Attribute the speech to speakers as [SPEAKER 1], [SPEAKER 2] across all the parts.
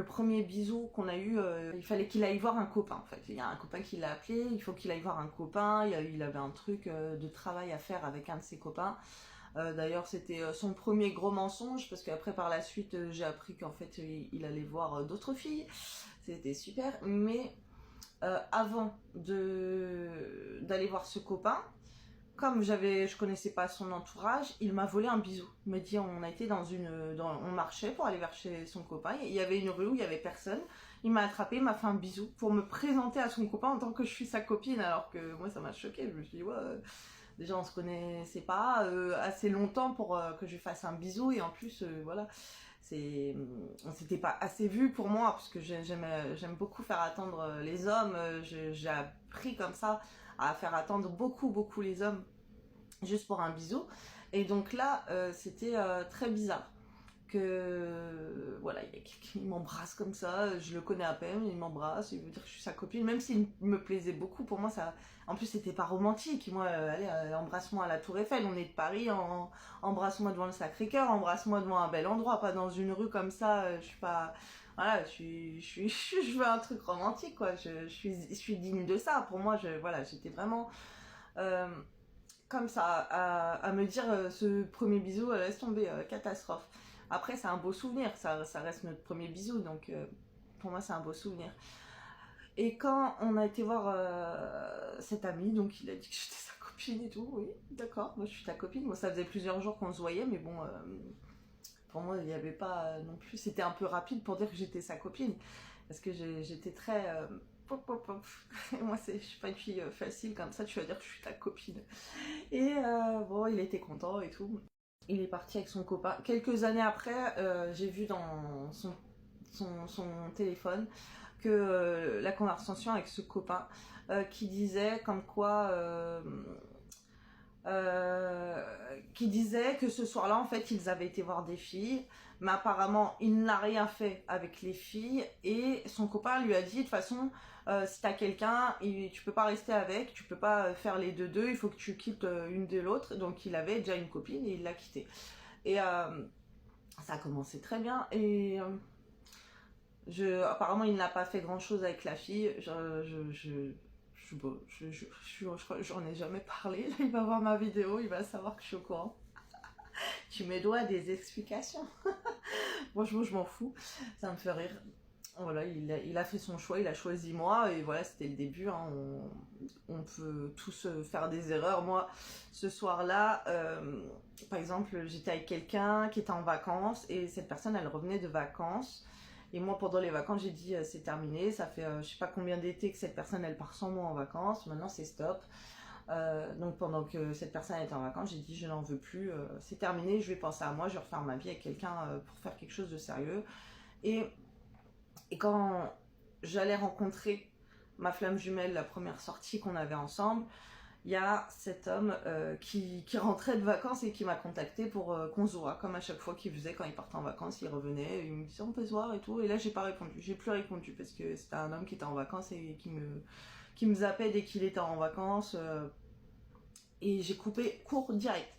[SPEAKER 1] premier bisou qu'on a eu, il fallait qu'il aille voir un copain en fait. Il y a un copain qui l'a appelé, il faut qu'il aille voir un copain, il avait un truc de travail à faire avec un de ses copains. D'ailleurs c'était son premier gros mensonge parce qu'après par la suite j'ai appris qu'en fait il allait voir d'autres filles. C'était super, mais avant d'aller voir ce copain, comme je connaissais pas son entourage, il m'a volé un bisou. Il m'a dit, on a été on marchait pour aller vers chez son copain. Il y avait une rue où il y avait personne. Il m'a attrapé, il m'a fait un bisou pour me présenter à son copain en tant que je suis sa copine. Alors que moi, ça m'a choqué. Je me suis dit, ouais, déjà on se connaissait pas assez longtemps pour que je lui fasse un bisou. Et en plus, voilà, on s'était pas assez vu pour moi parce que j'aime beaucoup faire attendre les hommes. J'ai appris comme ça à faire attendre beaucoup les hommes juste pour un bisou. Et donc là, c'était très bizarre que voilà, il y a quelqu'un qui m'embrasse comme ça, je le connais à peine, il m'embrasse, il veut dire que je suis sa copine, même s'il me plaisait beaucoup, pour moi ça, en plus c'était pas romantique. Moi, allez, embrasse-moi à la Tour Eiffel, on est de Paris, embrasse-moi devant le Sacré-Cœur, embrasse-moi devant un bel endroit, pas dans une rue comme ça. Je suis pas, voilà, je veux un truc romantique, quoi. Je suis digne de ça. Pour moi, voilà, j'étais vraiment comme ça à me dire ce premier bisou, laisse tomber, catastrophe. Après, c'est un beau souvenir, ça reste notre premier bisou, donc pour moi, c'est un beau souvenir. Et quand on a été voir cet ami, donc il a dit que j'étais sa copine et tout, oui, d'accord, moi je suis ta copine. Moi, ça faisait plusieurs jours qu'on se voyait, mais bon, pour moi, il n'y avait pas non plus, c'était un peu rapide pour dire que j'étais sa copine, parce que j'étais très... pop, pop, pop. Moi, je suis pas une fille facile comme ça, tu vas dire que je suis ta copine. Et bon, il était content et tout. Il est parti avec son copain. Quelques années après, j'ai vu dans son téléphone que la conversation avec ce copain qui disait comme quoi... qui disait que ce soir-là, en fait, ils avaient été voir des filles, mais apparemment, il n'a rien fait avec les filles, et son copain lui a dit, de toute façon, si t'as quelqu'un, tu peux pas rester avec, tu peux pas faire les deux, il faut que tu quittes une de l'autre. Donc il avait déjà une copine et il l'a quittée. Et ça a commencé très bien, et apparemment, il n'a pas fait grand-chose avec la fille. J'en ai jamais parlé. Il va voir ma vidéo, il va savoir que je suis au courant. Tu me dois des explications. Franchement, je m'en fous. Ça me fait rire. Voilà, il a fait son choix, il a choisi moi, et voilà, c'était le début. Hein. On peut tous faire des erreurs. Moi, ce soir-là, par exemple, j'étais avec quelqu'un qui était en vacances, et cette personne, elle revenait de vacances. Et moi, pendant les vacances, j'ai dit c'est terminé. Ça fait je sais pas combien d'été que cette personne elle part sans moi en vacances. Maintenant, c'est stop. Donc pendant que cette personne était en vacances, j'ai dit je n'en veux plus. C'est terminé. Je vais penser à moi. Je vais refaire ma vie avec quelqu'un pour faire quelque chose de sérieux. Et quand j'allais rencontrer ma flamme jumelle, la première sortie qu'on avait ensemble, il y a cet homme qui rentrait de vacances et qui m'a contacté pour qu'on se voit, comme à chaque fois qu'il faisait quand il partait en vacances, il revenait, il me disait on peut se voir et tout, et là j'ai pas répondu, j'ai plus répondu parce que c'était un homme qui était en vacances et qui me zappait dès qu'il était en vacances, et j'ai coupé court direct.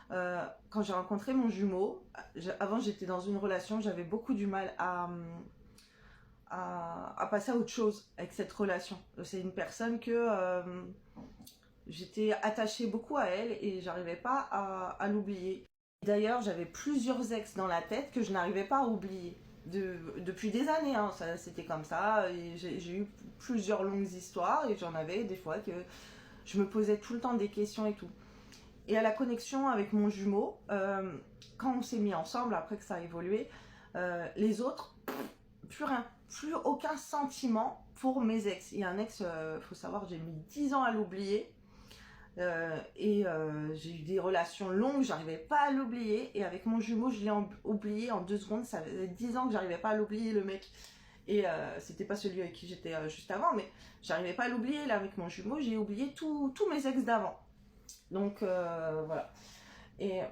[SPEAKER 1] Quand j'ai rencontré mon jumeau, avant j'étais dans une relation, j'avais beaucoup du mal à passer à autre chose avec cette relation. C'est une personne que... j'étais attachée beaucoup à elle et j'arrivais pas à l'oublier. D'ailleurs, j'avais plusieurs ex dans la tête que je n'arrivais pas à oublier. Depuis des années, hein, c'était comme ça. J'ai eu plusieurs longues histoires et j'en avais des fois que je me posais tout le temps des questions et tout. Et à la connexion avec mon jumeau, quand on s'est mis ensemble, après que ça a évolué, les autres, plus rien. Plus aucun sentiment pour mes ex. Il y a un ex, faut savoir, j'ai mis 10 ans à l'oublier. J'ai eu des relations longues, j'arrivais pas à l'oublier, et avec mon jumeau je l'ai oublié en 2 secondes. Ça faisait 10 ans que j'arrivais pas à l'oublier, le mec, et c'était pas celui avec qui j'étais juste avant, mais j'arrivais pas à l'oublier. Là avec mon jumeau j'ai oublié tous mes ex d'avant, donc voilà. Et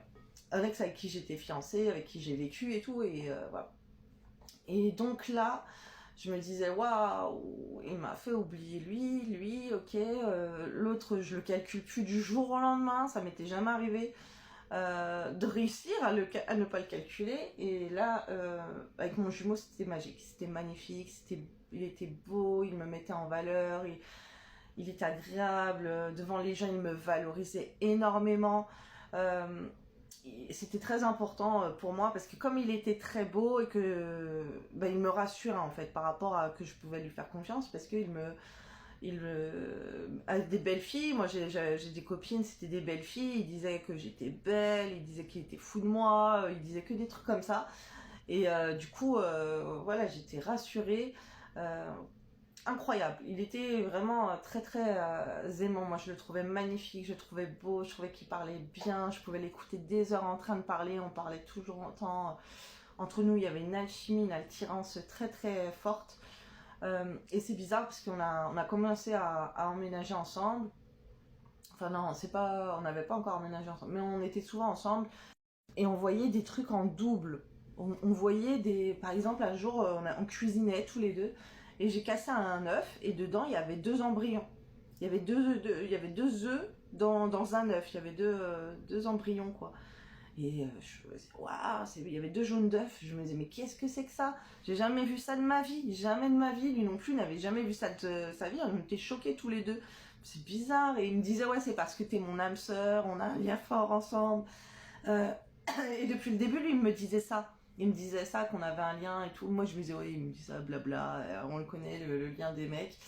[SPEAKER 1] un ex avec qui j'étais fiancée, avec qui j'ai vécu et tout, et voilà. Et donc là je me disais waouh, il m'a fait oublier lui, ok. L'autre, je le calcule plus du jour au lendemain, ça m'était jamais arrivé. de réussir à ne pas le calculer. Et là, avec mon jumeau, c'était magique, c'était magnifique, il était beau, il me mettait en valeur, il était agréable, devant les gens, il me valorisait énormément. C'était très important pour moi parce que comme il était très beau et que il me rassurait en fait par rapport à que je pouvais lui faire confiance parce qu'il a des belles filles. Moi j'ai des copines, c'était des belles filles. Il disait que j'étais belle, il disait qu'il était fou de moi, il disait que des trucs comme ça. Et du coup, voilà, j'étais rassurée. Euh, Incroyable. Il était vraiment très très aimant. Moi je le trouvais magnifique, je le trouvais beau, je trouvais qu'il parlait bien, je pouvais l'écouter des heures en train de parler, on parlait toujours longtemps. Entre nous il y avait une alchimie, une attirance très très forte. Et c'est bizarre parce on a commencé à emménager ensemble. Enfin non, c'est pas, on n'avait pas encore emménagé ensemble, mais on était souvent ensemble et on voyait des trucs en double. On voyait des, par exemple un jour on cuisinait tous les deux et j'ai cassé un œuf et dedans il y avait deux embryons. Il y avait deux œufs dans un œuf, il y avait deux embryons quoi. Et je me disais, waouh, il y avait deux jaunes d'œufs. Je me disais, mais qu'est-ce que c'est que ça? J'ai jamais vu ça de ma vie. Jamais de ma vie. Lui non plus n'avait jamais vu ça de sa vie. On était choqués tous les deux. C'est bizarre. Et il me disait, ouais, c'est parce que t'es mon âme sœur. On a un lien fort ensemble. Euh, et depuis le début, lui, il me disait ça. Il me disait ça, qu'on avait un lien et tout. Moi, je me disais, ouais, il me dit ça, blabla. On le connaît, le lien des mecs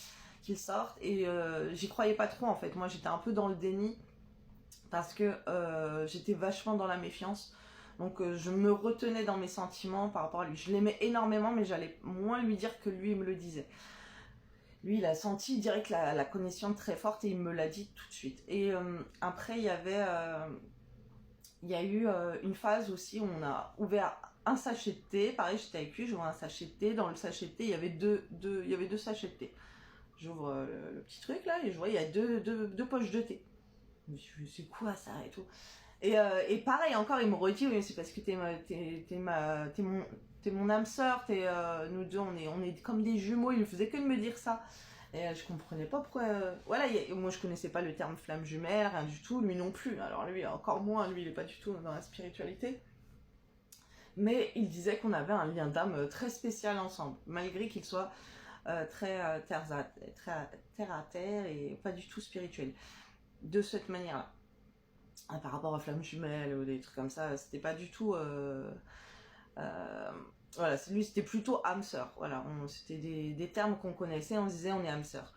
[SPEAKER 1] qu'ils sortent. Et j'y croyais pas trop, en fait. Moi, j'étais un peu dans le déni parce que j'étais vachement dans la méfiance. Donc je me retenais dans mes sentiments par rapport à lui. Je l'aimais énormément, mais j'allais moins lui dire que lui me le disait. Lui, il a senti direct la connexion très forte et il me l'a dit tout de suite. Et après, il y a eu une phase aussi où on a ouvert un sachet de thé. Pareil, j'étais avec lui, j'ouvre un sachet de thé. Dans le sachet de thé, il y avait deux sachets de thé. J'ouvre le petit truc là et je vois il y a deux poches de thé. Je me suis dit, c'est quoi ça et tout. Et pareil, encore, il me redit, oui, c'est parce que t'es mon âme sœur, nous deux, on est comme des jumeaux, il ne faisait que de me dire ça. Et je comprenais pas pourquoi. Voilà, moi je connaissais pas le terme flamme jumelle, rien du tout, lui non plus. Alors lui, encore moins, lui il est pas du tout dans la spiritualité. Mais il disait qu'on avait un lien d'âme très spécial ensemble, malgré qu'il soit très terre à terre et pas du tout spirituel. De cette manière-là. Par rapport aux flammes jumelles ou des trucs comme ça, c'était pas du tout. Voilà, lui c'était plutôt âme sœur. Voilà, c'était des termes qu'on connaissait, on disait on est âme sœur.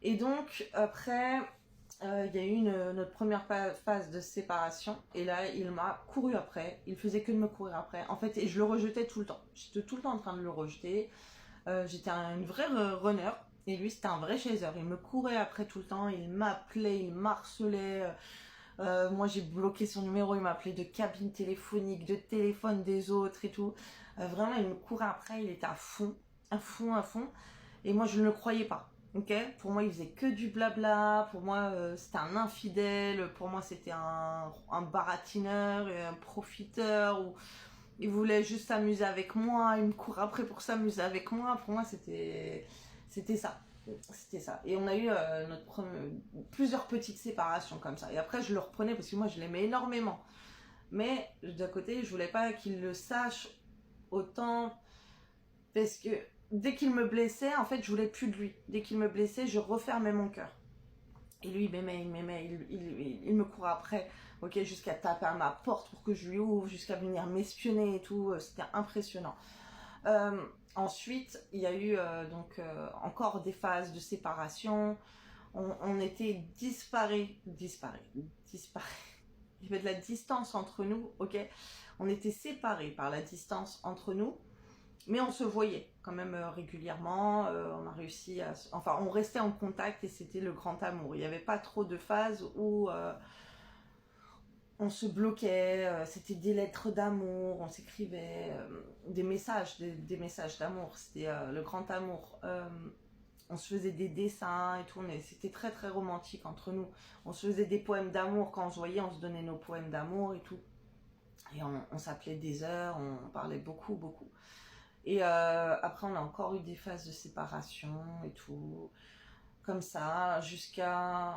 [SPEAKER 1] Et donc, après, il y a eu notre première phase de séparation, et là il m'a couru après, il faisait que de me courir après. En fait, et je le rejetais tout le temps. J'étais tout le temps en train de le rejeter. J'étais une vraie runner. Et lui, c'était un vrai chaser. Il me courait après tout le temps. Il m'appelait, il m'harcelait. Moi, j'ai bloqué son numéro. Il m'appelait de cabine téléphonique, de téléphone des autres et tout. Vraiment, il me courait après. Il était à fond, à fond, à fond. Et moi, je ne le croyais pas. Ok, pour moi, il faisait que du blabla. Pour moi, c'était un infidèle. Pour moi, c'était un baratineur et un profiteur. Ou il voulait juste s'amuser avec moi. Il me courait après pour s'amuser avec moi. Pour moi, c'était ça. C'était ça. Et on a eu plusieurs petites séparations comme ça. Et après, je le reprenais parce que moi, je l'aimais énormément. Mais d'un côté, je voulais pas qu'il le sache autant parce que dès qu'il me blessait, en fait, je voulais plus de lui. Dès qu'il me blessait, je refermais mon cœur. Et lui, il m'aimait, il me courait après, ok, jusqu'à taper à ma porte pour que je lui ouvre, jusqu'à venir m'espionner et tout. C'était impressionnant. Ensuite, il y a eu encore des phases de séparation. On était disparés. Il y avait de la distance entre nous, ok. On était séparés par la distance entre nous, mais on se voyait quand même régulièrement. On a réussi à, enfin, on restait en contact et c'était le grand amour. Il n'y avait pas trop de phases où on se bloquait, c'était des lettres d'amour, on s'écrivait des messages d'amour, c'était le grand amour. On se faisait des dessins et tout, c'était très très romantique entre nous. On se faisait des poèmes d'amour, quand on se voyait, on se donnait nos poèmes d'amour et tout. Et on s'appelait des heures, on parlait beaucoup, beaucoup. Et après, on a encore eu des phases de séparation et tout, comme ça, jusqu'à